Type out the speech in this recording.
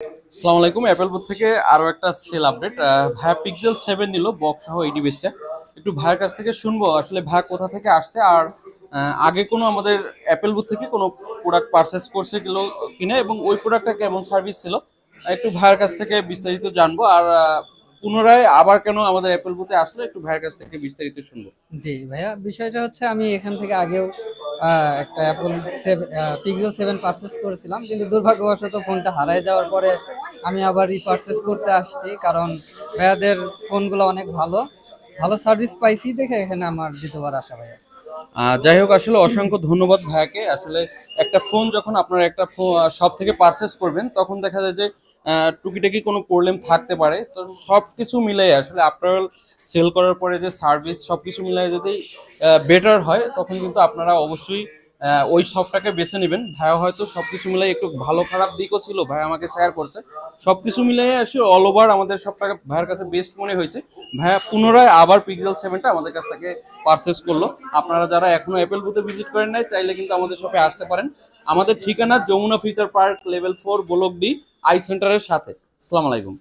আসসালামু আলাইকুম। Apple booth থেকে আরো একটা সেল আপডেট। ভাইয়া পিক্সেল 7 নিল বক্স সহ 80 বেসটা। একটু ভাইয়ের কাছ থেকে শুনবো আসলে ভাইয়া কোথা থেকে আসছে আর আগে কোনো আমাদের অ্যাপেল বুথ থেকে কোনো প্রোডাক্ট পারচেস করছে কিনা এবং ওই প্রোডাক্টটা কেমন সার্ভিস ছিল। একটু ভাইয়ের কাছ থেকে বিস্তারিত জানবো আর পুনরায় আবার কেন আমাদের অ্যাপেল বুথে আসলে একটু ভাইয়ের কাছ থেকে বিস্তারিত শুনবো। জি ভাইয়া, বিষয়টা হচ্ছে আমি এখান থেকে আগেও একটা অ্যাপল পিক্সেল 7 পারচেস করেছিলাম, কিন্তু দুর্ভাগ্যবশত ফোনটা হারায় যাওয়ার পরে আমি আবার রিপারচেস করতে আসছি। কারণ ভাইয়াদের ফোনগুলো অনেক ভালো ভালো সার্ভিস পাইছি দেখে এখানে আমার দ্বিতীয়বার আসা ভাইয়া। যাই হোক, আসলে অসংখ্য ধন্যবাদ ভাইয়াকে। আসলে একটা ফোন যখন আপনারা একটা শপ থেকে পারচেস করবেন তখন দেখা যায় যে টুকিটাকি কোনো প্রবলেম থাকতে পারে, তো সব কিছু মিলাই আসলে আপনার সেল করার পরে যে সার্ভিস সব কিছু মিলাই যদি বেটার হয় তখন কিন্তু আপনারা অবশ্যই ওই শপটাকে বেছে নেবেন। ভাইয়া হয়তো সবকিছু মিলাই একটু ভালো খারাপ দিকও ছিল, ভাই আমাকে শেয়ার করছে। সবকিছু মিলাই আসলে অল ওভার আমাদের সবটাকে ভাইয়ের কাছে বেস্ট মনে হয়েছে। ভাইয়া পুনরায় আবার পিক্সেল 7টা আমাদের কাছ থেকে পারচেস করলো। আপনারা যারা এখনো অ্যাপেল বুথে ভিজিট করেন নাই চাইলে কিন্তু আমাদের শপে আসতে পারেন। আমাদের ঠিকানা Jamuna Future Park level 4 block D I সেন্টারের সাথে। আসসালামু আলাইকুম।